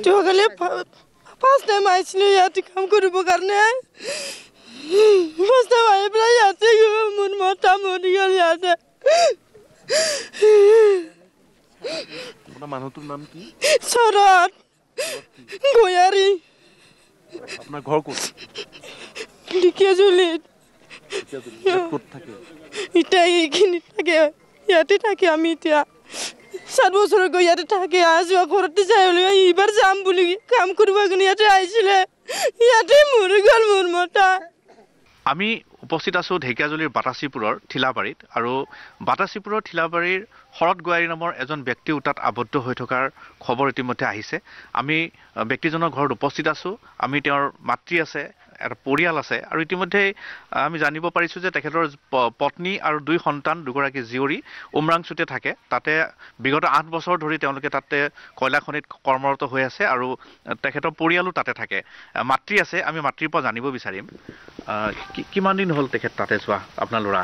যোৱাকালি first time আহিছিলোঁ ইয়াতে কাম কৰিবৰ কাৰণে ফাৰ্ষ্ট টাইম আহি পেলাই ইয়াতে মোৰ মতা মৰি গ'ল ইয়াতে আপোনাৰ মানুহটোৰ নাম কি শৰৎ গয়াৰী আপোনাৰ ঘৰ ক'ত ঢেকীয়াজুলিত ক'ত থাকে এতিয়া এইখিনিত থাকে ইয়াতে থাকে আমি এতিয়া 7 বছৰ গৈ ইয়াতে থাকে যোৱা ঘৰতে যাই এইবাৰ যাম বুলি কাম কৰিব কাৰণে ইয়াতে আহিছিলে ইয়াতে মৰি গ'ল মোৰ মতা আমি উপস্থিত আছোঁ ঢেকীয়াজুলিৰ বাটাচীপুৰৰ ঠিলাবাৰীত আৰু বাটাচীপুৰৰ ঠিলাবাৰীৰ শৰৎ গোৱাৰী নামৰ এজন ব্যক্তি তাত আবদ্ধ হৈ থকাৰ খবৰ ইতিমধ্যে আহিছে আমি ব্যক্তিজনৰ ঘৰত উপস্থিত আছোঁ আমি তেওঁৰ মাতৃ আছে এটা পৰিয়াল আছে আৰু ইতিমধ্যে আমি জানিব পাৰিছোঁ যে তেখেতৰ পত্নী আৰু 2 সন্তান দুগৰাকী জীয়ৰী উমৰাংচুতে থাকে তাতে বিগত 8 বছৰ ধৰি তেওঁলোকে তাতে কয়লা খনিত কৰ্মৰত হৈ আছে আৰু তেখেতৰ পৰিয়ালো তাতে থাকে মাতৃ আছে আমি মাতৃৰ পৰা জানিব বিচাৰিম কিমান দিন হ'ল তেখেত তাতে যোৱা আপোনাৰ ল'ৰা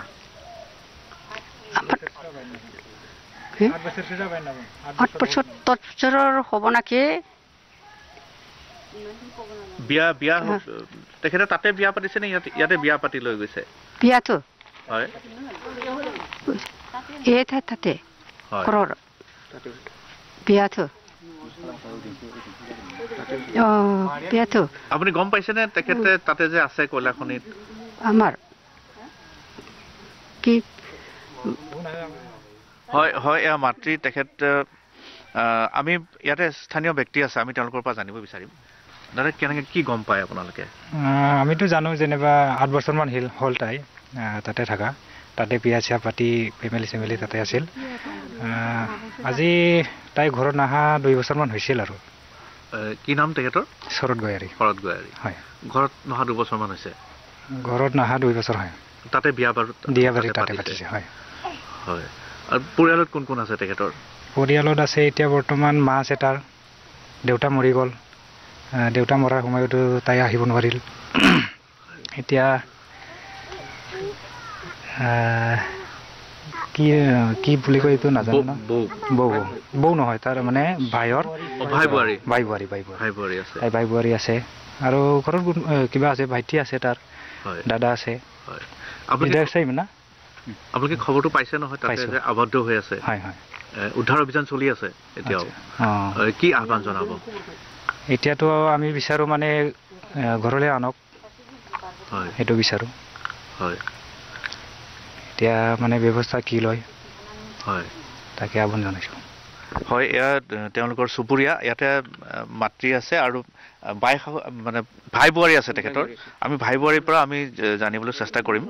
8 বছৰৰ হ'ব নাকি বিয়া তেখেতে তাতে বিয়া পাতিছে নে ইয়াতে বিয়া পাতি লৈ গৈছে বিয়াটো হয় এই তাতে ঘৰৰ বিয়াটো বিয়াটো আপুনি গম পাইছেনে তেখেতে তাতে যে আছে কয়লা খনিত আমাৰ কি হয় হয় এয়া মাতৃ তেখেত আমি ইয়াতে স্থানীয় ব্যক্তি আছে আমি তেওঁলোকৰ পৰা জানিব বিচাৰিম দাদা কেনেকৈ কি গম পায় আপোনালোকে আমিতো জানো যেনিবা 8 বছৰমান হ'ল তাই তাতে থকা তাতে বিয়া চিয়া পাতি ফেমিলি তাতে আছিল আজি তাই ঘৰত নাহা 2 বছৰমান হৈছিল আৰু কি নাম তেখেতৰ শৰৎ গয়াৰী হয় ঘৰত নহা 2 বছৰমান হৈছে ঘৰত নাহা 2 বছৰ হয় তাতে বিয়া বাৰী তাতে পাতিছে হয় হয় আৰু পৰিয়ালত কোন কোন আছে তেখেতৰ পৰিয়ালত আছে এতিয়া বৰ্তমান মা আছে তাৰ দেউতা মৰি গ'ল দেউতা মৰাৰ সময়তো তাই আহিব নোৱাৰিল এতিয়া কি বুলি কয় এইটো নাজানো না বৌ নহয় তাৰ মানে ভাই বোৱাৰী আছে আৰু ঘৰত কিবা আছে ভাইটি আছে তাৰ দাদা আছে আপোনালোকে খবৰটো পাইছে নহয় তাতে যে আবদ্ধ হৈ আছে হয় হয় উদ্ধাৰ অভিযান চলি আছে এতিয়াও কি আহ্বান জনাব এতিয়াতো আমি বিচাৰো মানে ঘৰলৈ আনক হয় সেইটো বিচাৰো হয় এতিয়া মানে ব্যৱস্থা কি লয় হয় তাকে আহ্বান জনাইছো হয় এয়া তেওঁলোকৰ চুবুৰীয়া ইয়াতে মাতৃ আছে আৰু মানে ভাই বোৱাৰী আছে তেখেতৰ আমি ভাই বোৱাৰীৰ পৰা আমি জানিবলৈ চেষ্টা কৰিম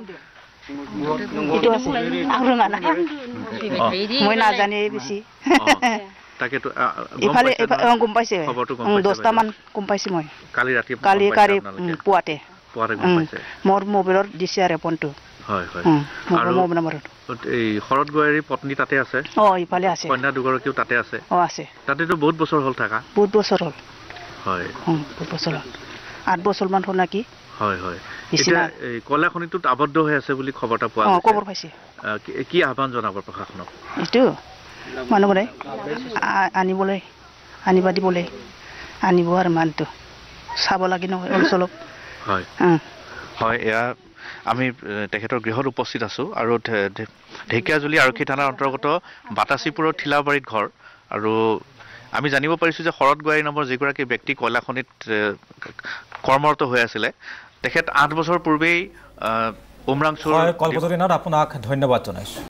মই নাজানে বেছি তাকেতো ইফালে গম পাইছে 10টামান গম পাইছে মই কালি পুৱাতে গম পাইছে মোৰ মোবাইলত দিছে আৰু ফোনটো হয় হয় আৰু এই শৰৎ গোৱাৰীৰ পত্নী তাতে আছে ইফালে আছে কন্যা দুগৰাকীও তাতে আছে আছে তাতেতো বহুত বছৰ হ'ল থাকা বহুত বছৰ হ'ল হয় বহুত বছৰ হ'ল 8 বছৰমান হ'ল নাকি হয় হয় এতিয়া এই কয়লা খনিটোত আবদ্ধ হৈ আছে বুলি খবৰটা পোৱা গৈছে খবৰ পাইছে কি আহ্বান জনাব প্ৰশাসনক এইটো মানুহবোৰে আনিব দিবলৈ আনিব আৰু মানুহটো চাব লাগে নহয় অলপ হয় হয় এয়া আমি তেখেতৰ গৃহত উপস্থিত আছোঁ আৰু ঢেকীয়াজুলি আৰক্ষী থানাৰ অন্তৰ্গত বাটাচীপুৰৰ ঠিলাবাৰীত ঘৰ আৰু আমি জানিব পাৰিছোঁ যে শৰৎ গোৱাৰী নামৰ যিগৰাকী ব্যক্তি কয়লা খনিত কৰ্মৰত হৈ আছিলে তেখেত 8 বছৰ পূৰ্বেই উমৰাংচুৰ কল্পতৰী নাথ আপোনাক ধন্যবাদ জনাইছোঁ